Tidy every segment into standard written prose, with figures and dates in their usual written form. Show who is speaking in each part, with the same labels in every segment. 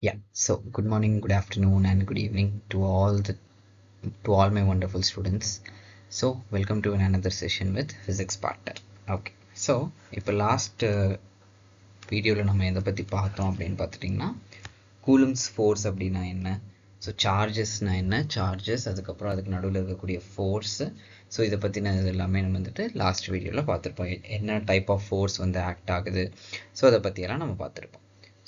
Speaker 1: Yeah, so good morning, good afternoon, and good evening to all my wonderful students. So welcome to another session with Physics Partner. Okay, so இப்போ last வீடியோவில் நம்ம எதை பற்றி பார்த்தோம் அப்படின்னு பார்த்துட்டிங்கன்னா Coulomb's force அப்படின்னா என்ன, ஸோ சார்ஜஸ்னால் என்ன, சார்ஜஸ் அதுக்கப்புறம் அதுக்கு நடுவில் இருக்கக்கூடிய ஃபோர்ஸு, ஸோ இதை பற்றின இது எல்லாமே நம்ம வந்துட்டு லாஸ்ட் வீடியோவில் பார்த்துருப்போம். என்ன டைப் ஆஃப் ஃபோர்ஸ் வந்து ஆக்ட் ஆகுது, ஸோ அதை பற்றியெல்லாம் நம்ம பார்த்துருப்போம்.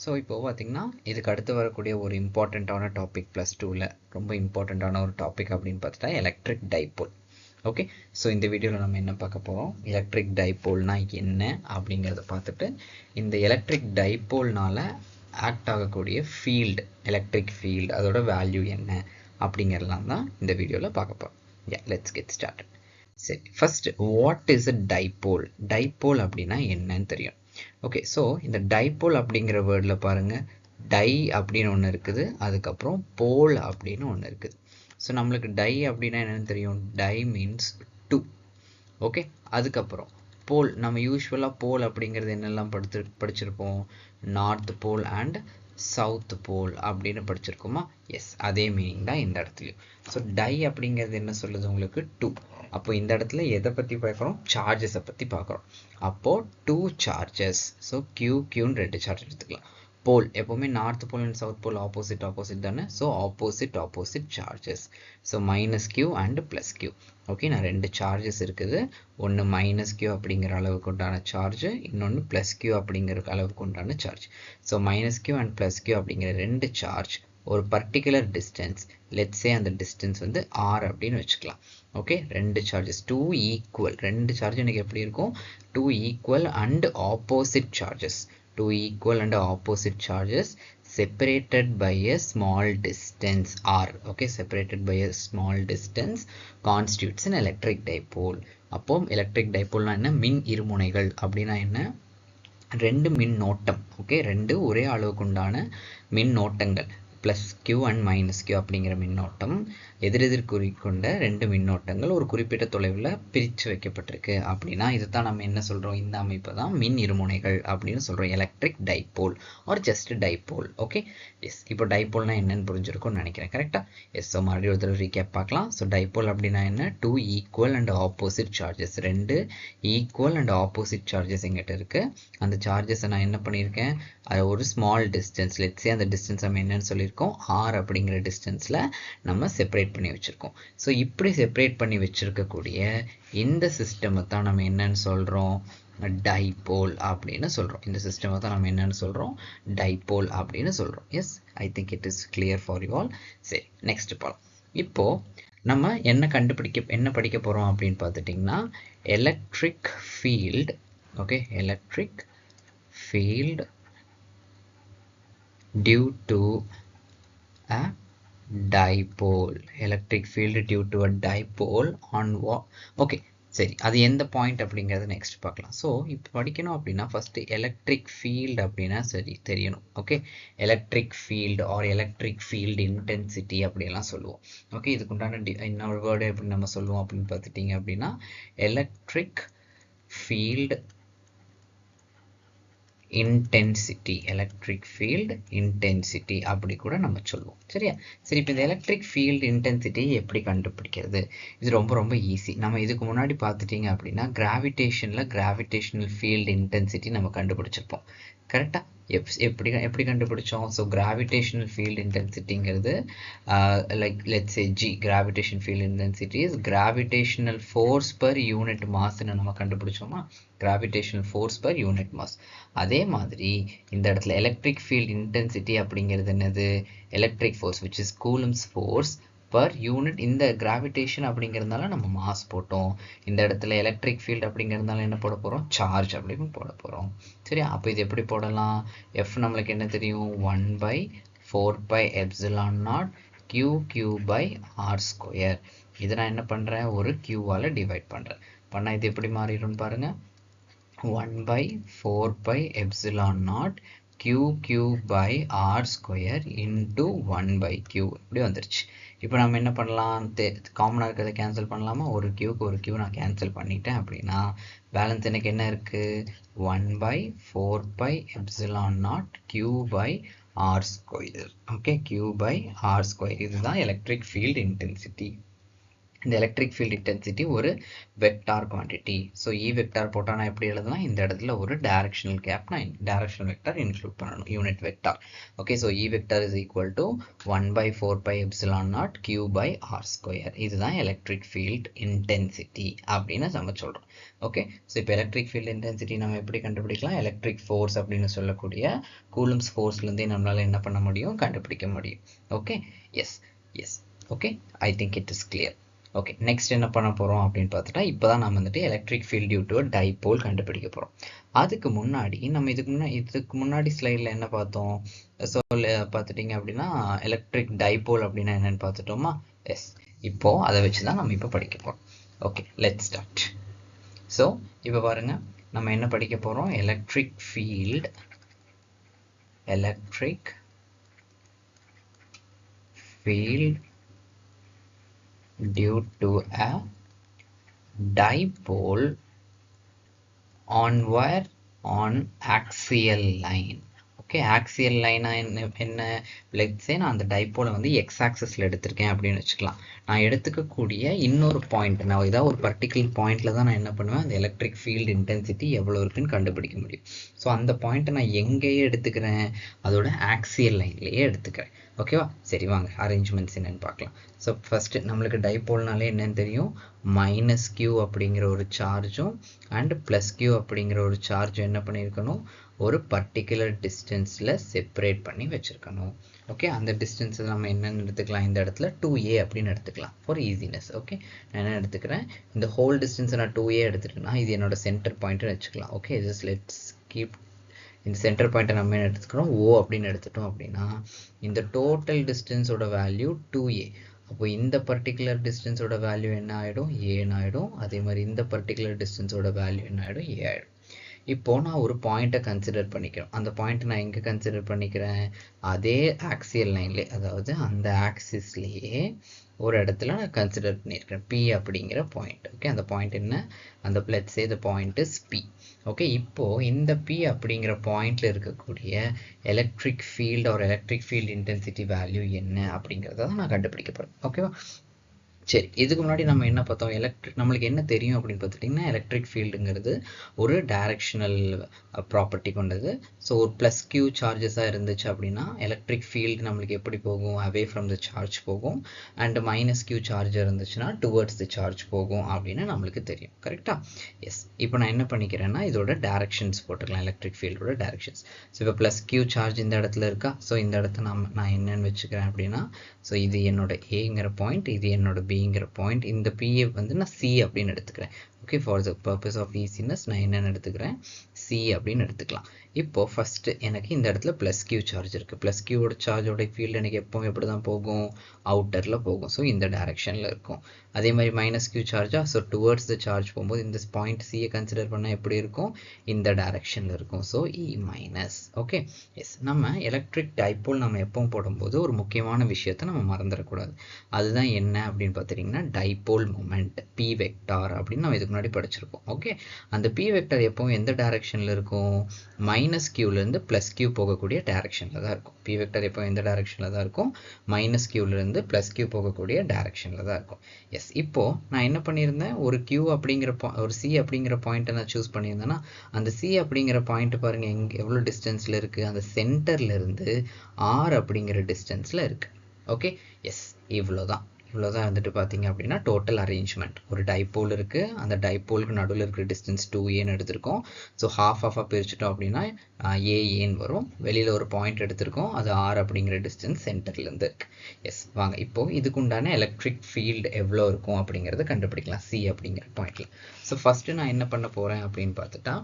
Speaker 1: ஸோ இப்போது பார்த்திங்கன்னா இதுக்கு அடுத்து வரக்கூடிய ஒரு இம்பார்ட்டண்ட்டான டாபிக் +2ல் ரொம்ப இம்பார்ட்டண்ட்டான ஒரு டாபிக் அப்படின்னு பார்த்துட்டா எலக்ட்ரிக் டைபோல். ஓகே, ஸோ இந்த வீடியோவில் நம்ம என்ன பார்க்க போகிறோம், எலக்ட்ரிக் டைபோல்னால் என்ன அப்படிங்கிறத பார்த்துட்டு இந்த எலக்ட்ரிக் டைபோல்னால் ஆக்ட் ஆகக்கூடிய ஃபீல்டு, எலக்ட்ரிக் ஃபீல்டு, அதோட வேல்யூ என்ன அப்படிங்கிறலாம் தான் இந்த வீடியோவில் பார்க்க போகிறோம். Let's get started. சரி, first what is a dipole? Dipole அப்படின்னா என்னன்னு தெரியும். ஓகே, ஸோ இந்த டைபோல் அப்படிங்கிற வேர்டில் பாருங்கள், டை அப்படின்னு ஒன்று இருக்குது, அதுக்கப்புறம் போல் அப்படின்னு ஒன்று இருக்குது. ஸோ நம்மளுக்கு டை அப்படின்னா என்னென்னு தெரியும், டை மீன்ஸ் டூ. ஓகே, அதுக்கப்புறம் போல், நம்ம யூஸ்வலாக போல் அப்படிங்கிறது என்னெல்லாம் படிச்சிருப்போம், north pole and south pole அப்படின்னு படிச்சிருக்கோமா? எஸ், அதே மீனிங் தான் இந்த இடத்துலையும். ஸோ டை அப்படிங்கிறது என்ன சொல்லுது உங்களுக்கு, டூ. அப்போ இந்த இடத்துல எதை பற்றி பார்க்குறோம், சார்ஜஸை பற்றி பார்க்குறோம். அப்போது டூ சார்ஜஸ், ஸோ கியூன்னு ரெண்டு சார்ஜ் எடுத்துக்கலாம். போல் எப்போவுமே north pole and south pole opposite தானே, so opposite charges. So -q and +q. Okay, நான் ரெண்டு சார்ஜஸ் இருக்குது, ஒன்று -q அப்படிங்கிற அளவுக்கு உண்டான சார்ஜ், இன்னொன்று +q அப்படிங்கிற அளவுக்கு உண்டான charge. So -q and +q அப்படிங்கிற ரெண்டு சார்ஜ் ஒரு பர்டிகுலர் டிஸ்டன்ஸ், லெட்ஸே அந்த டிஸ்டன்ஸ் வந்து r அப்படின்னு வச்சுக்கலாம். ஓகே, ரெண்டு சார்ஜஸ் டூ ஈக்குவல், ரெண்டு சார்ஜ் எனக்கு எப்படி இருக்கும், two equal and opposite charges, two equal and opposite charges separated by a small distance r. Okay, separated by a small distance constitutes an electric dipole. அப்போ electric dipole என்ன, மின் இருமுனைகள் அப்படின்னா என்ன, ரெண்டு மின்னோட்டம். ஓகே, ரெண்டு ஒரே அளவுக்கு உண்டான மின்னோட்டங்கள், +q and -q அப்படிங்கிற மின்னோட்டம், எதிரெதிர் குறிக்கொண்ட ரெண்டு மின்னோட்டங்கள் ஒரு குறிப்பிட்ட தொலைவில் பிரித்து வைக்கப்பட்டிருக்கு அப்படின்னா இதுதான் நம்ம என்ன சொல்கிறோம், இந்த அமைப்பை தான் மின் இருமுனைகள் அப்படின்னு சொல்கிறோம், electric dipole or just dipole. Okay, yes, இப்போ டைபோல்னால் என்னன்னு புரிஞ்சிருக்கும்னு நினைக்கிறேன், கரெக்டாக? எஸ், ஸோ மறுபடியும் ஒரு தடவை ரீகேப் பார்க்கலாம். ஸோ டைபோல் அப்படின்னா என்ன, two equal and opposite charges, ரெண்டு ஈக்குவல் அண்ட் ஆப்போசிட் சார்ஜஸ் எங்கிட்ட இருக்குது. அந்த சார்ஜஸை நான் என்ன பண்ணியிருக்கேன், அது ஒரு ஸ்மால் டிஸ்டன்ஸ், லெட்ஸே அந்த டிஸ்டன்ஸ் நம்ம என்னன்னு சொல்லியிருக்கோம், ஆர் அப்படிங்கிற டிஸ்டன்ஸில் நம்ம செப்பரேட் பண்ணி வச்சுருக்கோம். ஸோ இப்படி செப்பரேட் பண்ணி வச்சுருக்கக்கூடிய இந்த சிஸ்டமை தான் நம்ம என்னன்னு சொல்கிறோம், டைபோல் அப்படின்னு சொல்கிறோம். இந்த சிஸ்டமை தான் நம்ம என்னன்னு சொல்கிறோம், டைபோல் அப்படின்னு சொல்கிறோம். Yes, I think it is clear for you all. சரி, நெக்ஸ்ட் போகலாம். இப்போது நம்ம என்ன படிக்க போகிறோம் அப்படின்னு பார்த்துட்டிங்கன்னா electric field. Okay, electric field due to a dipole, electric field due to a dipole on what? Okay, சரி, அது எந்த பாயிண்ட் அப்படிங்கிறது நெக்ஸ்ட் பார்க்கலாம். ஸோ இப்போ படிக்கணும் அப்படின்னா ஃபஸ்ட்டு எலக்ட்ரிக் ஃபீல்டு அப்படின்னா சரி தெரியணும். Okay, electric field or electric field intensity அப்படியெல்லாம் சொல்லுவோம். ஓகே, இதுக்குண்டான இன்னொரு வேர்டு எப்படி நம்ம சொல்லுவோம் அப்படின்னு பார்த்துட்டிங்க அப்படின்னா electric field intensity, electric field intensity அப்படி கூட நம்ம சொல்லுவோம். சரியா? சரி, இப்போ இந்த எலக்ட்ரிக் ஃபீல்டு இன்டென்சிட்டியை எப்படி கண்டுபிடிக்கிறது, இது ரொம்ப ரொம்ப ஈஸி. நம்ம இதுக்கு முன்னாடி பார்த்துட்டிங்க அப்படின்னா கிராவிடேஷனல் ஃபீல்டு இன்டென்சிட்டி நம்ம கண்டுபிடிச்சிருப்போம், கரெக்டாக? எப்படி கண்டுபிடிச்சோம்? ஸோ கிராவிடேஷனல் ஃபீல்டு இன்டென்சிட்டிங்கிறது like let's say G, gravitation field intensity is gravitational force per unit மாஸ்ன்னு நம்ம கண்டுபிடிச்சோமா, gravitational force per unit mass. அதே மாதிரி இந்த இடத்துல எலக்ட்ரிக் ஃபீல்டு இன்டென்சிட்டி அப்படிங்கிறது என்னது, electric force which is Coulomb's force per unit. இந்த கிராவிடேஷன் அப்படிங்கிறதுனால நம்ம மாஸ் போட்டோம், இந்த இடத்துல எலக்ட்ரிக் ஃபீல்டு அப்படிங்கிறதுனால என்ன போட போகிறோம், சார்ஜ் அப்படின்னு போட போகிறோம். சரியா? அப்போ இது எப்படி போடலாம், எஃப் நம்மளுக்கு என்ன தெரியும், 1/4πε0 q/r². இதை நான் என்ன பண்ணுறேன், ஒரு q-ஆல் டிவைட் பண்ணுறேன். பண்ணால் இது எப்படி மாறிடும்னு பாருங்கள், 1/4πε0 q/r² into 1/q இப்படி வந்துருச்சு. இப்போ நம்ம என்ன பண்ணலாம், காமனாக இருக்கிறத கேன்சல் பண்ணலாமா, ஒரு க்யூக்கு ஒரு க்யூ நான் கேன்சல் பண்ணிட்டேன் அப்படின்னா பேலன்ஸ் எனக்கு என்ன இருக்குது, 1/4πε0 q/r². r square. Okay, q by r square. இதுதான் எலக்ட்ரிக் ஃபீல்ட் இன்டென்சிட்டி. இந்த எலக்ட்ரிக் ஃபீல்ட் இன்டென்சிட்டி ஒரு vector quantity. So E vector போட்டால் நான் எப்படி எழுதலாம், இந்த இடத்துல ஒரு டைரக்ஷனல் கேப் நான் டைரக்ஷனல் வெக்டார் இன்க்ளூட் பண்ணணும், unit vector. Okay, so E vector is equal to 1/4πε0 q by r square. இதுதான் எலக்ட்ரிக் ஃபீல்ட் இன்டென்சிட்டி அப்படின்னு நம்ம சொல்கிறோம். ஓகே, ஸோ இப்போ எலக்ட்ரிக் ஃபீல்ட் இன்டென்சிட்டி நம்ம எப்படி கண்டுபிடிக்கலாம், எலக்ட்ரிக் ஃபோர்ஸ் அப்படின்னு சொல்லக்கூடிய கூலம்ஸ் ஃபோர்ஸ்லேருந்தே நம்மளால் என்ன பண்ண முடியும், கண்டுபிடிக்க முடியும். Okay, yes yes. Okay, I think it is clear. Okay, next என்ன பண்ண போகிறோம் அப்படின்னு பார்த்துட்டா, இப்போ தான் நம்ம வந்துட்டு electric field due to dipole கண்டுபிடிக்க போகிறோம். அதுக்கு முன்னாடி நம்ம இதுக்கு முன்னாடி ஸ்லைடில் என்ன பார்த்தோம், ஸோ பார்த்துட்டிங்க அப்படின்னா எலக்ட்ரிக் டைபோல் அப்படின்னா என்னென்னு பார்த்துட்டோமா. எஸ், இப்போது அதை வச்சு தான் நம்ம இப்போ படிக்க போகிறோம். Okay, let's start. ஸோ இப்போ பாருங்கள், நம்ம என்ன படிக்க போகிறோம், electric field due to a dipole on wire on axial line. Okay, axial லைனா என்ன, லெட்ஸ் சே நான் அந்த டைப்போலை வந்து எக்ஸ் ஆக்சஸில் எடுத்திருக்கேன் அப்படின்னு வச்சுக்கலாம். நான் எடுத்துக்கக்கூடிய இன்னொரு பாயிண்ட், நான் ஏதாவது ஒரு பர்டிகுலர் பாயிண்டில் தான் நான் என்ன பண்ணுவேன், அந்த எலக்ட்ரிக் ஃபீல்டு இன்டென்சிட்டி எவ்வளோ இருக்குன்னு கண்டுபிடிக்க முடியும். ஸோ அந்த பாயிண்ட்டை நான் எங்கேயே எடுத்துக்கிறேன், அதோட ஆக்சியல் லைன்லேயே எடுத்துக்கிறேன். ஓகேவா, சரி வாங்க அரேஞ்ச்மெண்ட்ஸ் என்னென்னு பார்க்கலாம். ஸோ ஃபஸ்ட்டு நம்மளுக்கு டைப்போல்னாலே என்னென்னு தெரியும், மைனஸ் கியூ அப்படிங்கிற ஒரு சார்ஜும் அண்ட் ப்ளஸ் கியூ அப்படிங்கிற ஒரு சார்ஜும் என்ன பண்ணியிருக்கணும், ஒரு பர்டிகுலர் டிஸ்டன்ஸில் செப்பரேட் பண்ணி வச்சுருக்கணும். ஓகே, அந்த டிஸ்டன்ஸை நம்ம என்னென்னு எடுத்துக்கலாம், இந்த இடத்துல 2a அப்படின்னு எடுத்துக்கலாம் ஃபார் ஈஸினஸ். ஓகே, நான் என்ன எடுத்துக்கிறேன், இந்த ஹோல் டிஸ்டன்ஸை நான் 2a எடுத்துட்டேன்னா இது என்னோட சென்டர் பாயிண்ட்னு வச்சுக்கலாம். ஓகே, ஜஸ்ட் லெட்ஸ் கீப் இந்த சென்டர் பாயிண்ட்டை நம்ம என்ன எடுத்துக்கிறோம், ஓ அப்படின்னு எடுத்துட்டோம் அப்படின்னா இந்த டோட்டல் டிஸ்டன்ஸோட வேல்யூ 2a. அப்போ இந்த பர்டிகுலர் டிஸ்டன்ஸோட வேல்யூ என்ன ஆகிடும், ஏன்னு ஆகிடும். அதே மாதிரி இந்த பர்டிகுலர் டிஸ்டன்ஸோட வேல்யூ என்ன ஆகிடும், ஏ ஆகிடும். இப்போது நான் ஒரு பாயிண்ட்டை கன்சிடர் பண்ணிக்கிறேன். அந்த பாயிண்ட்டை நான் எங்கே கன்சிடர் பண்ணிக்கிறேன், அதே ஆக்சியல் லைன்லேயே, அதாவது அந்த ஆக்சிஸ்லேயே ஒரு இடத்துல நான் கன்சிடர் பண்ணியிருக்கேன், பி அப்படிங்கிற பாயிண்ட். ஓகே, அந்த பாயிண்ட் என்ன, அந்த let's say the point is P. Okay, இப்போது இந்த பி அப்படிங்கிற பாயிண்டில் இருக்கக்கூடிய எலக்ட்ரிக் ஃபீல்டு ஒரு எலக்ட்ரிக் ஃபீல்டு இன்டென்சிட்டி வேல்யூ என்ன அப்படிங்கிறத தான் நான் கண்டுபிடிக்க போகிறேன். ஓகேவா, சரி, இதுக்கு முன்னாடி நம்ம என்ன பார்த்தோம், நம்மளுக்கு என்ன தெரியும் அப்படின்னு பார்த்துட்டிங்கன்னா, எலக்ட்ரிக் ஃபீல்டுங்கிறது ஒரு டைரக்ஷனல் ப்ராப்பர்ட்டி கொண்டது. ஸோ ஒரு ப்ளஸ் கியூ சார்ஜஸாக இருந்துச்சு அப்படின்னா எலக்ட்ரிக் ஃபீல்டு நம்மளுக்கு எப்படி போகும், அவே ஃப்ரம் த சார்ஜ் போகும். அண்ட் மைனஸ் கியூ சார்ஜ் இருந்துச்சுன்னா டுவர்ட்ஸ் த சார்ஜ் போகும் அப்படின்னு நம்மளுக்கு தெரியும். கரெக்டாக, எஸ். இப்போ நான் என்ன பண்ணிக்கிறேன்னா இதோட டைரக்ஷன்ஸ் போட்டுக்கலாம், எலக்ட்ரிக் ஃபீல்டோட டைரக்ஷன்ஸ். ஸோ இப்போ ப்ளஸ் கியூ சார்ஜ் இந்த இடத்துல இருக்கா, ஸோ இந்த இடத்த நான் என்னென்னு வச்சுக்கிறேன் அப்படின்னா, ஸோ இது என்னோட ஏங்கிற பாயிண்ட், இது என்னோட பிங்கிற பாயிண்ட். இந்த பிஏ வந்து நான் சி அப்படின்னு எடுத்துக்கிறேன். Okay, for the purpose of easiness நான் என்னென்னு எடுத்துக்கிறேன், சி அப்படின்னு எடுத்துக்கலாம். இப்போது ஃபஸ்ட்டு எனக்கு இந்த இடத்துல ப்ளஸ் கியூ சார்ஜ் இருக்குது. ப்ளஸ் கியூவோட சார்ஜோட ஃபீல்டு எனக்கு எப்போவும் எப்படி தான் போகும், அவுட்டரில் போகும். ஸோ இந்த டைரக்ஷனில் இருக்கும். அதே மாதிரி மைனஸ் கியூ சார்ஜா, ஸோ டுவர்ட்ஸ் த சார்ஜ் போகும்போது இந்த பாயிண்ட் சியை கன்சிடர் பண்ணால் எப்படி இருக்கும், இந்த டைரக்ஷனில் இருக்கும். So E minus. Okay, yes. நம்ம எலக்ட்ரிக் டைப்போல் நம்ம எப்பவும் போடும்போது ஒரு முக்கியமான விஷயத்தை நம்ம மறந்துடக்கூடாது. அதுதான் என்ன அப்படின்னு பார்த்துட்டிங்கன்னா, டைப்போல் மொமெண்ட் பி வெக்டார் அப்படின்னு நம்ம இதுக்கு முன்னாடி படிச்சிருக்கோம். ஓகே, அந்த பி வெக்டார் எப்பவும் எந்த டைரக்ஷனில் இருக்கும், மைனஸ் கியூலேருந்து ப்ளஸ் கியூ போகக்கூடிய டைரக்ஷனில் தான் இருக்கும். பி வெக்டார் எப்போ எந்த டைரக்ஷனில் தான் இருக்கும், மைனஸ் கியூலேருந்து ப்ளஸ் கியூ போகக்கூடிய டைரக்ஷனில் தான் இருக்கும். எஸ், இப்போது நான் என்ன பண்ணியிருந்தேன், ஒரு கியூ அப்படிங்கிற ஒரு சி அப்படிங்கிற பாயிண்ட்டை நான் சூஸ் பண்ணியிருந்தேன்னா, அந்த சி அப்படிங்கிற பாயிண்ட் பாருங்கள் எவ்வளோ டிஸ்டன்ஸில் இருக்குது, அந்த சென்டர்லேருந்து ஆர் அப்படிங்கிற டிஸ்டன்ஸில் இருக்குது. ஓகே, எஸ், இவ்வளோதான் வந்துட்டு பார்த்தீங்க அப்படின்னா டோட்டல் அரேஞ்ச்மெண்ட். ஒரு டைப்போல் இருக்குது, அந்த டைப்போலுக்கு நடுவில் இருக்கிற டிஸ்டன்ஸ் 2a எடுத்திருக்கோம். ஸோ ஆஃபாக பிரிச்சுட்டோம் அப்படின்னா ஏன்னு வரும். வெளியில் ஒரு பாயிண்ட் எடுத்திருக்கோம், அது ஆர் அப்படிங்கிற டிஸ்டன்ஸ் சென்டர்லேருந்து இருக்குது. எஸ், வாங்க இப்போது இதுக்கு உண்டான எலக்ட்ரிக் ஃபீல்டு எவ்வளோ இருக்கும் அப்படிங்கிறத கண்டுபிடிக்கலாம் சி அப்படிங்கிற பாயிண்டில். ஸோ ஃபஸ்ட்டு நான் என்ன பண்ண போகிறேன் அப்படின்னு பார்த்துட்டா,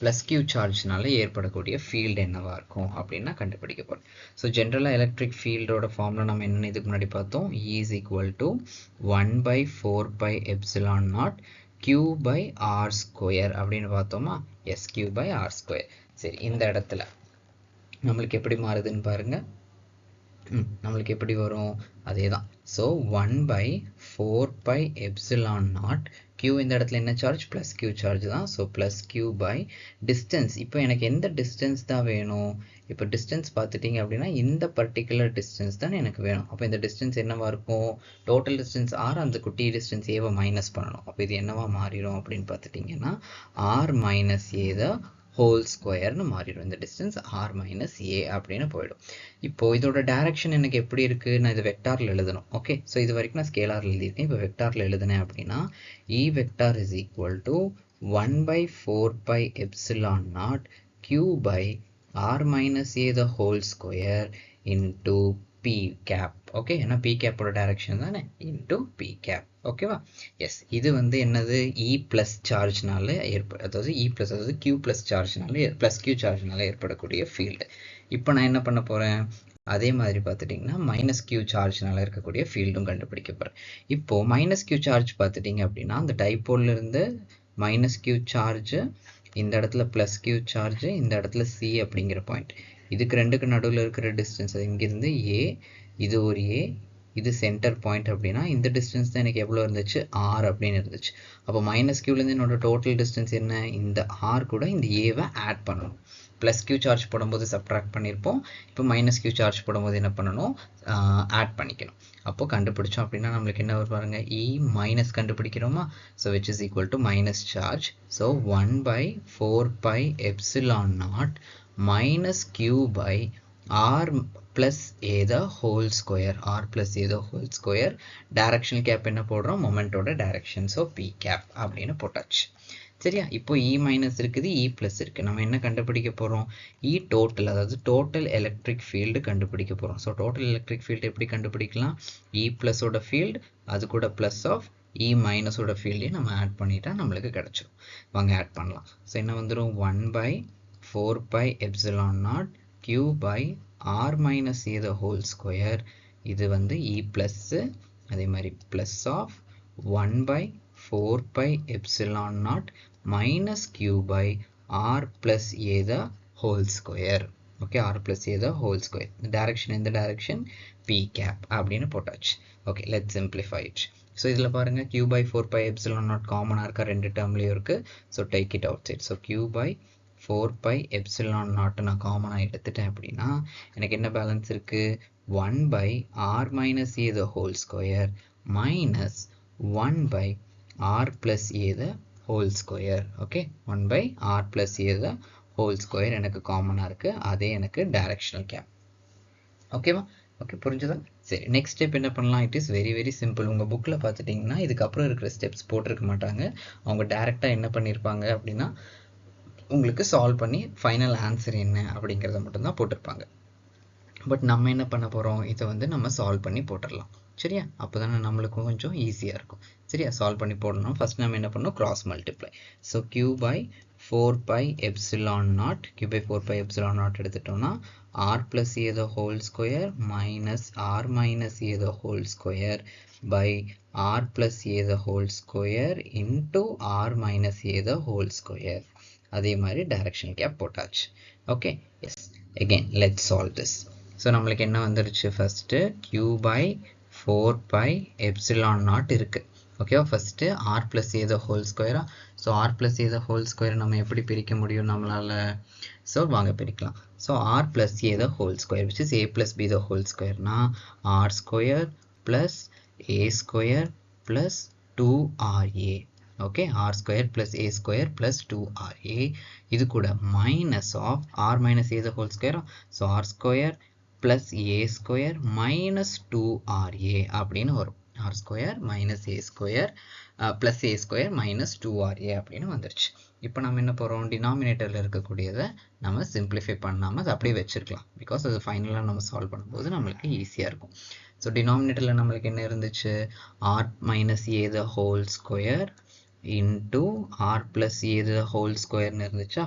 Speaker 1: ப்ளஸ் கியூ சார்ஜ்னால ஏற்படக்கூடிய ஃபீல்டு என்னவாக இருக்கும் அப்படின்னு கண்டுபிடிக்க போகிறேன். ஸோ ஜென்ரலாக எலக்ட்ரிக் ஃபீல்டோட ஃபார்முலா நம்ம என்ன இதுக்கு முன்னாடி பார்த்தோம், E is equal to 1/4πε0 Q by R square அப்படின்னு பார்த்தோமா. Yes, Q by R square. சரி, இந்த இடத்துல நம்மளுக்கு எப்படி மாறுதுன்னு பாருங்கள், நம்மளுக்கு எப்படி வரும், அதே தான். ஸோ 1/4πε0 Q இந்த இடத்துல என்ன சார்ஜ், ப்ளஸ் கியூ சார்ஜ் தான். So plus Q by distance. இப்போ எனக்கு எந்த டிஸ்டன்ஸ் தான் வேணும், இப்போ டிஸ்டன்ஸ் பார்த்துட்டிங்க அப்படின்னா இந்த பர்டிகுலர் டிஸ்டன்ஸ் தான் எனக்கு வேணும். அப்போ இந்த டிஸ்டன்ஸ் என்னவா இருக்கும்? டோட்டல் டிஸ்டன்ஸ் ஆர், அந்த குட்டி டிஸ்டன்ஸ் ஏவை மைனஸ் பண்ணணும். அப்போ இது என்னவா மாறிடும் அப்படின்னு பார்த்துட்டிங்கன்னா R minus A the whole ஸ்கொயர்னு மாறிடும். இந்த டிஸ்டன்ஸ் ஆர் மைனஸ் ஏ அப்படின்னு போயிடும். இப்போ இதோட டைரக்ஷன் எனக்கு எப்படி இருக்குது? நான் இது வெக்டாரில் எழுதணும். ஓகே, ஸோ இது வரைக்கும் நான் ஸ்கேலாரில் எழுதியிருக்கேன். இப்போ வெக்டாரில் எழுதுனேன் அப்படின்னா இ vector is equal to 1/4 pi epsilon naught q by r minus a the whole square into p cap. Okay, ஏன்னா p cap ஓட டைரக்ஷன் தானே, into p cap. ஓகேவா? எஸ், இது வந்து என்னது? இ பிளஸ் சார்ஜ்னால அதாவது இ பிளஸ், அதாவது கியூ பிளஸ் சார்ஜ்னால பிளஸ் கியூ சார்ஜ்னால ஏற்படக்கூடிய ஃபீல்டு. இப்போ நான் என்ன பண்ண போகிறேன்? அதே மாதிரி பார்த்துட்டிங்கன்னா மைனஸ் கியூ சார்ஜ்னால இருக்கக்கூடிய ஃபீல்டும் கண்டுபிடிக்க போகிறேன். இப்போது மைனஸ் கியூ சார்ஜ் பார்த்துட்டிங்க அப்படின்னா அந்த டைபோல்லேருந்து மைனஸ் கியூ சார்ஜ், இந்த இடத்துல ப்ளஸ் கியூ சார்ஜ், இந்த இடத்துல சி அப்படிங்கிற பாயிண்ட். இதுக்கு ரெண்டுக்கு நடுவில் இருக்கிற டிஸ்டன்ஸ் இங்கிருந்து ஏ, இது ஒரு ஏ, இது சென்டர் பாயிண்ட் அப்படின்னா இந்த டிஸ்டன்ஸ் தான் எனக்கு எவ்வளோ இருந்துச்சு? ஆர் அப்படின்னு இருந்துச்சு. அப்போ மைனஸ் கியூலேருந்து என்னோட டோட்டல் டிஸ்டன்ஸ் என்ன? இந்த ஆர் கூட இந்த ஏவை ஆட் பண்ணணும். ப்ளஸ் கியூ சார்ஜ் போடும்போது சப்ட்ராக்ட் பண்ணியிருப்போம். இப்போ மைனஸ் கியூ சார்ஜ் போடும்போது என்ன பண்ணணும்? ஆட் பண்ணிக்கணும். அப்போ கண்டுபிடிச்சோம் அப்படின்னா நம்மளுக்கு என்ன வரும் பாருங்க? இ மைனஸ் கண்டுபிடிக்கிறோமா? So which is equal to minus charge. So 1/4 pi epsilon naught மைனஸ் q by r plus a the whole square. r plus a the whole square. directional cap என்ன போடுறோம்? மொமெண்டோட direction. ஸோ p cap அப்படின்னு போட்டாச்சு. சரியா? இப்போ E minus இருக்குது, இ plus இருக்குது. நம்ம என்ன கண்டுபிடிக்க போகிறோம்? இ டோட்டல், அதாவது டோட்டல் எலக்ட்ரிக் ஃபீல்டு கண்டுபிடிக்க போகிறோம். ஸோ டோட்டல் எலக்ட்ரிக் ஃபீல்டு எப்படி கண்டுபிடிக்கலாம்? இ ப்ளஸோட ஃபீல்டு அது கூட ப்ளஸ் ஆஃப் இ மைனஸோட ஃபீல்டையும் நம்ம ஆட் பண்ணிட்டா நம்மளுக்கு கிடச்சிடும். வாங்க ஆட் பண்ணலாம். ஸோ என்ன வந்துடும்? 1/4 pi epsilon naught q by r minus a the whole square. இது வந்து இ ப்ளஸ்ஸு, அதே மாதிரி plus of 1/4 pi epsilon naught minus q by r plus a the whole square. Okay, r plus a the whole square. The direction in the direction p cap அப்படின்னு போட்டாச்சு. Okay, let's simplify it. So இதில் பாருங்க, q by 4 pi epsilon naught காமனாக இருக்க ரெண்டு டேர்ம்லேயும் இருக்கு. So take it outside. So q by 4 pi epsilon naught நான் காமனாக எடுத்துட்டேன் அப்படின்னா எனக்கு என்ன பேலன்ஸ் இருக்கு? 1/r minus a the whole square minus 1/r plus a the whole square. Okay, 1/r plus a the whole square எனக்கு காமனாக இருக்குது. அதே எனக்கு டைரக்ஷனல் கேப். ஓகேவா? ஓகே, புரிஞ்சுதா? சரி, நெக்ஸ்ட் ஸ்டெப் என்ன பண்ணலாம்? It is very very simple. உங்கள் புக்கில் பார்த்துட்டிங்கன்னா இதுக்கப்புறம் இருக்கிற ஸ்டெப்ஸ் போட்டிருக்க மாட்டாங்க. அவங்க டைரெக்டாக என்ன பண்ணியிருப்பாங்க அப்படின்னா உங்களுக்கு சால்வ் பண்ணி ஃபைனல் ஆன்சர் என்ன அப்படிங்கிறத மட்டும்தான் போட்டிருப்பாங்க. பட் நம்ம என்ன பண்ண போகிறோம்? இதை வந்து நம்ம சால்வ் பண்ணி போட்டுடலாம். சரியா? அப்போ தானே நம்மளுக்கும் கொஞ்சம் ஈஸியாக இருக்கும். சரியா? சால்வ் பண்ணி போடணும். ஃபஸ்ட் நம்ம என்ன பண்ணணும்? Cross multiply. So q by 4 pi epsilon naught, q by 4 pi epsilon naught எடுத்துட்டோம்னா r plus a the whole square minus r minus a the whole square by r plus a the whole square into r minus a the whole square. அதே மாதிரி direction cap போட்டாச்சு. Okay, yes, again let's solve this. So நம்மளுக்கு என்ன வந்துருச்சு? First q by 4 pi epsilon naught இருக்குது. ஓகேவா? First r plus a the whole square. So r plus a the whole square நம்ம எப்படி பிரிக்க முடியும் நம்மளால்? ஸோ வாங்க பிரிக்கலாம். So r plus a the whole square which is a plus b the whole square னா r square plus a square plus 2ra. Okay, r square plus a square plus 2ra. இது கூட minus of r minus a the whole square. So r square plus a square minus 2ra அப்படின்னு வரும். r square minus a square plus a square minus 2ra அப்படின்னு வந்துருச்சு. இப்போ நம்ம என்ன போகிறோம்? டினாமினேட்டரில் இருக்கக்கூடியதை நம்ம சிம்பிளிஃபை பண்ணாமல் அதை அப்படியே வச்சுருக்கலாம். பிகாஸ் அது ஃபைனலாக நம்ம சால்வ் பண்ணும்போது நம்மளுக்கு ஈஸியாக இருக்கும். ஸோ டினாமினேட்டரில் நம்மளுக்கு என்ன இருந்துச்சு? r minus a the whole square into r plus a the whole square இருந்துச்சா?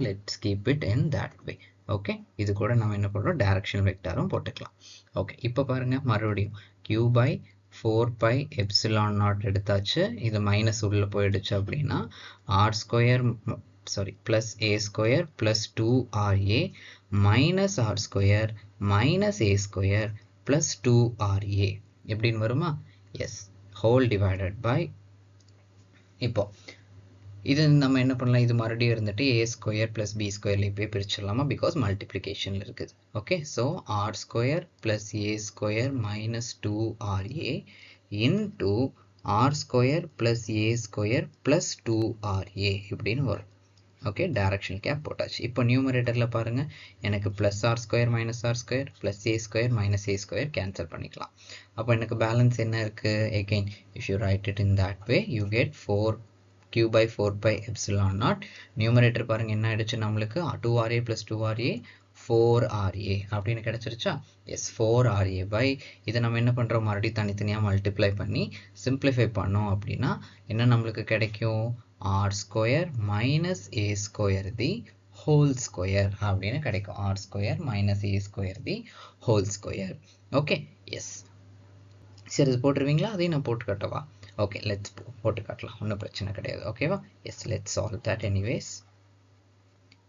Speaker 1: Let's keep it in that way. Okay, இது கூட நம்ம என்ன பண்ணுறோம்? டைரக்ஷன் வெக்டாரும் போட்டுக்கலாம். ஓகே, இப்போ பாருங்கள், மறுபடியும் q by 4 pi epsilon naught எடுத்தாச்சு. இது மைனஸ் உள்ளே போயிடுச்சு அப்படின்னா r square plus a square plus 2ra minus r square minus a square plus 2ra எப்படின்னு வருமா? Yes, whole divided by. இப்போ இது நம்ம என்ன பண்ணலாம், இது மறுபடியும் இருந்துட்டு a ஸ்கொயர் ப்ளஸ் b ஸ்கொயர்ல இப்போயே பிரிச்சிடலாமா, பிகாஸ் மல்டிப்ளிகேஷனில் இருக்குது. Okay, so r square plus a square minus 2ra into r square plus a square plus 2ra இப்படின்னு வரும். ஓகே, டைரக்ஷன் கேப் போட்டாச்சு. இப்போ நியூமரேட்டரில் பாருங்கள், எனக்கு plus r square minus r square plus a square minus a square cancel பண்ணிக்கலாம். அப்போ எனக்கு பேலன்ஸ் என்ன இருக்குது, again if you write it in that way you get 4q by 4 pi epsilon naught. Numerator பாருங்கள் என்ன ஆயிடுச்சு நம்மளுக்கு, 2ra ப்ளஸ் 2ra 4ra அப்படின்னு கிடச்சிருச்சா. எஸ், 4ra பை இதை நம்ம என்ன பண்ணுறோம், மறுபடியும் தனித்தனியாக மல்டிப்ளை பண்ணி சிம்பிளிஃபை பண்ணோம் அப்படின்னா என்ன நம்மளுக்கு கிடைக்கும், r square minus a square the whole square அப்படின்னு கிடைக்கும். r square minus a square the whole square. Okay, yes, சரி இது போட்டுருவீங்களா, அதையும் நான் போட்டு காட்டவா. ஓகே, லெட்ஸ் போட்டு காட்டலாம், ஒன்றும் பிரச்சனை கிடையாது. ஓகேவா, yes, let's solve that anyways.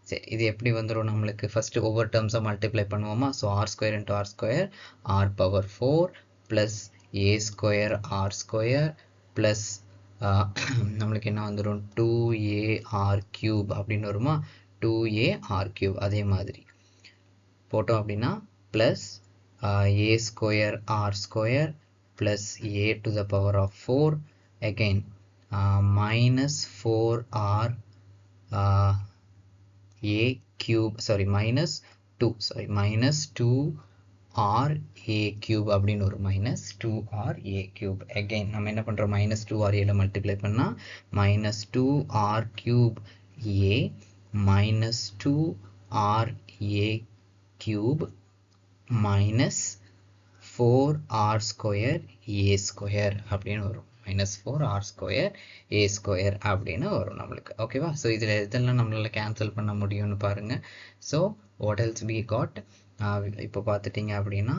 Speaker 1: சரி, இது எப்படி வந்துடும் நம்மளுக்கு, ஃபஸ்ட்டு ஒவ்வொரு டேர்ம்ஸாக மல்டிப்ளை பண்ணுவோமா. So r square into r square r power 4 plus a square R square plus நம்மளுக்கு என்ன வந்துடும் 2ar cube அப்படின்னு வருமா, 2ar cube. அதே மாதிரி போட்டோம் அப்படின்னா plus a square R square plus a to the power of 4 again minus 4r a cube, sorry minus 2r a cube அப்படின்னு ஒரு minus 2r a cube. again நம்ம என்ன பண்ணுறோம், minus 2r a மல்டிப்ளை பண்ணால் minus 2r cube a minus 2r a cube minus 4r square a square அப்படின்னு வரும். minus 4r square a square அப்படின்னு வரும் நம்மளுக்கு. ஓகேவா, ஸோ இதில் இதெல்லாம் நம்மளால் கேன்சல் பண்ண முடியும்னு பாருங்கள். So what else we got, இப்போ பார்த்துட்டிங்க அப்படின்னா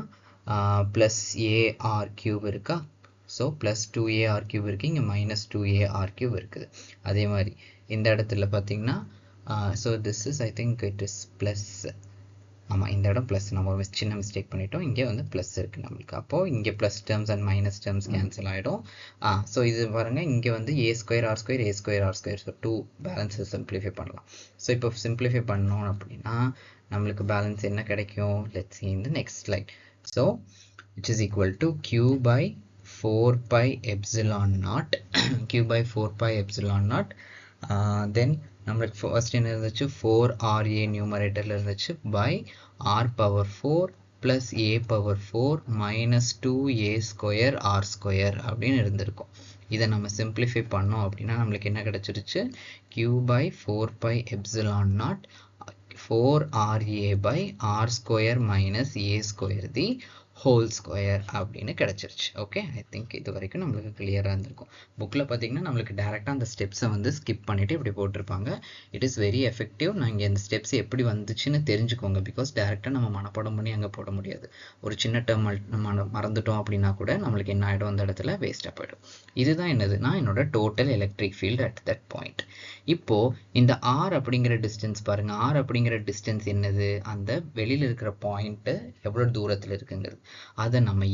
Speaker 1: ப்ளஸ் ஏஆர் கியூப் இருக்கா, ஸோ ப்ளஸ் 2ar கியூப் இருக்குது, இங்கே மைனஸ் 2ar கியூப் இருக்குது. அதே மாதிரி இந்த இடத்துல பார்த்தீங்கன்னா so this is I think it is plus, ஆமாம் இந்த இடம் ப்ளஸ், நம்ம ஒரு சின்ன மிஸ்டேக் பண்ணிட்டோம், இங்கே வந்து ப்ளஸ் இருக்குது நம்மளுக்கு. அப்போது இங்கே plus terms and minus terms cancel ஆகிடும். ஸோ இது பாருங்கள், இங்கே வந்து ஏ ஸ்கொயர் ஆர் ஸ்கொயர் ஏ ஸ்கொயர் ஆர் ஸ்கொயர், ஸோ 2 பேலன்ஸை சிம்பிளிஃபை பண்ணலாம். ஸோ இப்போ சிம்பிளிஃபை பண்ணோம் அப்படின்னா நம்மளுக்கு பேலன்ஸ் என்ன கிடைக்கும், let's see in the next slide. So which is equal to q by 4 pi epsilon naught q by 4 pi epsilon naught then நம்மளுக்கு first என்ன இருந்துச்சு, 4ra நியூமரேட்டரில் இருந்துச்சு by r power 4 plus a power 4 minus 2a square r square அப்படின்னு இருந்திருக்கும். இதை நம்ம simplify பண்ணோம் அப்படின்னா நம்மளுக்கு என்ன கிடச்சிருச்சு, q by 4 pi epsilon naught 4ra by r square minus a square the whole square அப்படின்னு கிடச்சிருச்சு. ஓகே, ஐ திங்க் இது வரைக்கும் நம்மளுக்கு கிளியராக இருந்திருக்கும். புக்கில் பார்த்தீங்கன்னா நம்மளுக்கு டேரெக்டாக அந்த ஸ்டெப்ஸை வந்து ஸ்கிப் பண்ணிவிட்டு இப்படி போட்டிருப்பாங்க. It is very effective. நாங்கள் இந்த ஸ்டெப்ஸ் எப்படி வந்துச்சுன்னு தெரிஞ்சுக்கோங்க, பிகாஸ் டேரெக்டாக நம்ம மனப்பாடம் பண்ணி அங்கே போட முடியாது. ஒரு சின்ன டேர்ம் மறந்துட்டோம் அப்படின்னா கூட நம்மளுக்கு என்ன ஆகிடும், அந்த இடத்துல வேஸ்ட்டாக போய்டும். இதுதான் என்னதுன்னா என்னோட total electric field at that point. இப்போது இந்த ஆர் அப்படிங்கிற டிஸ்டன்ஸ் பாருங்கள், ஆர் அப்படிங்கிற டிஸ்டன்ஸ் என்னது, அந்த வெளியில் இருக்கிற பாயிண்ட்டு எவ்வளோ தூரத்தில் இருக்குங்கிறது. அதை நம்ம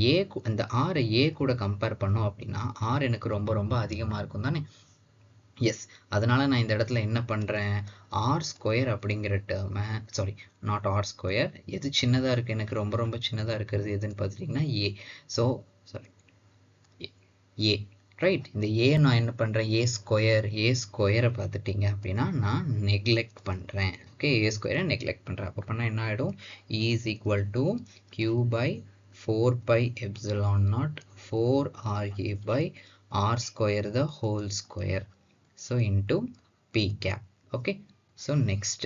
Speaker 1: அந்த ஆரை ஏ கூட கம்பேர் பண்ணோம் அப்படின்னா ஆர் எனக்கு ரொம்ப ரொம்ப அதிகமாக இருக்கும் தானே. எஸ், அதனால நான் இந்த இடத்துல என்ன பண்ணுறேன், ஆர் ஸ்கொயர் அப்படிங்கிற டேர்மை, சாரி நாட் ஆர் ஸ்கொயர், எது சின்னதாக இருக்குது எனக்கு ரொம்ப ரொம்ப சின்னதாக இருக்கிறது எதுன்னு பார்த்துட்டிங்கன்னா ஏ. ஸோ சாரி ஏ, ரைட். இந்த ஏ நான் என்ன பண்ணுறேன், ஏ ஸ்கொயரை பார்த்துட்டிங்க அப்படின்னா நான் நெக்லெக்ட் பண்ணுறேன். ஓகே, ஏ ஸ்கொயரை நெக்லெக்ட் பண்ணுறேன். அப்போ பண்ணால் என்ன ஆகிடும், is equal to q by 4 pi epsilon naught 4ra by r square the whole square, so into p cap. Okay, so next,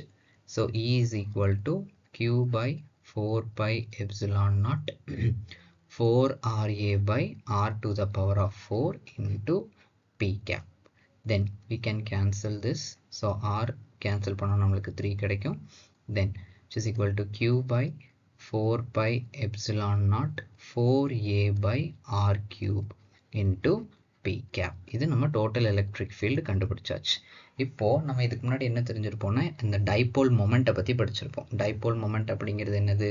Speaker 1: so E is equal to q by 4 pi epsilon naught 4ra by r to the power of 4 into p cap. Then we can cancel this, so r cancel பண்ணா நம்மளுக்கு 3 கிடைக்கும். Then which is equal to q by 4 pi epsilon naught 4a by r cube into P cap. இது நம்ம total electric field கண்டுபிடிச்சாச்சு. இப்போ நம்ம இதுக்கு முன்னாடி என்ன தெரிஞ்சிருப்போம்னா இந்த டைபோல் மொமெண்ட்டை பற்றி படிச்சிருப்போம். டைபோல் மொமெண்ட் அப்படிங்கிறது என்னது?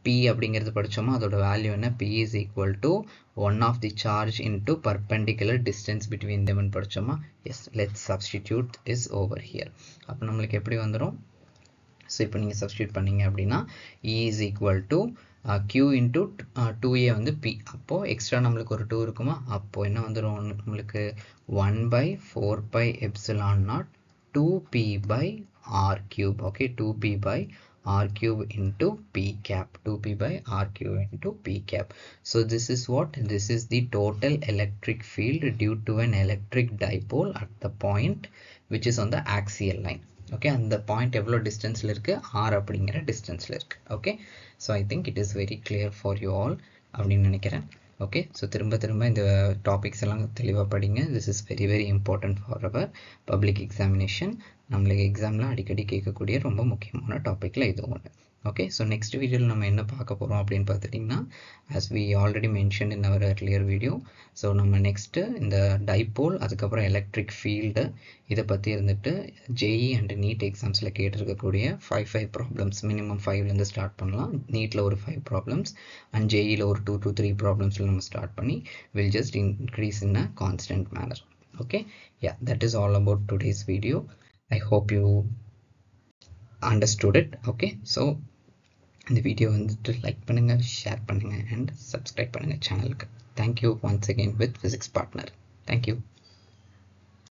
Speaker 1: P அப்படிங்கிறது படித்தோமா, அதோட வேல்யூ என்ன? P is equal to 1 of the charge into perpendicular distance between them ன்னு படித்தோமா. Yes, let's substitute is over here. அப்போ நம்மளுக்கு எப்படி வந்துடும்? ஸோ இப்போ நீங்கள் சப்ஸ்டியூட் பண்ணீங்க அப்படின்னா E is equal to Q into 2A வந்து P. அப்போது எக்ஸ்ட்ரா நம்மளுக்கு ஒரு 2 இருக்குமா? அப்போது என்ன வந்துடும் நம்மளுக்கு 1 by 4 pi epsilon naught 2P by R cube. Okay, 2P by R cube into P cap. 2P by R cube into P cap. So this is what? This is the total electric field due to an electric dipole at the point which is on the axial line. Okay, and the point எவ்வளோ டிஸ்டன்ஸில் இருக்குது? R அப்படிங்கிற டிஸ்டன்ஸில் இருக்குது. Okay, so I think it is very clear for you all அப்படின்னு நினைக்கிறேன். Okay, so திரும்ப இந்த டாபிக்ஸ் எல்லாம் தெளிவாக படிங்க. This is very very important for our public examination. நம்மளுக்கு எக்ஸாமில் அடிக்கடி கேட்கக்கூடிய ரொம்ப முக்கியமான டாப்பிக்கில் இது ஒன்று. ஓகே, ஸோ நெக்ஸ்ட் வீடியோவில் நம்ம என்ன பார்க்க போகிறோம் அப்படின்னு பார்த்துட்டிங்கன்னா, as we already mention in our earlier video, so நம்ம நெக்ஸ்ட்டு இந்த டைபோல், அதுக்கப்புறம் எலக்ட்ரிக் ஃபீல்டு, இதை பற்றி இருந்துட்டு ஜேஇ அண்ட் நீட் எக்ஸாம்ஸில் கேட்டிருக்கக்கூடிய 5 ப்ராப்ளம்ஸ், மினிமம் 5லேருந்து ஸ்டார்ட் பண்ணலாம். நீட்டில் ஒரு 5 ப்ராப்ளம்ஸ் அண்ட் ஜேஇயில் ஒரு 2 to 3 ப்ராப்ளம்ஸில் நம்ம ஸ்டார்ட் பண்ணி will just increase in a constant manner. Okay, yeah, that is all about today's video. I hope you understood it. Okay, so இந்த வீடியோ வந்துட்டு லைக் பண்ணுங்கள், ஷேர் பண்ணுங்கள் அண்ட் சப்ஸ்கிரைப் பண்ணுங்கள் சேனலுக்கு. Thank you once again with physics partner. Thank you.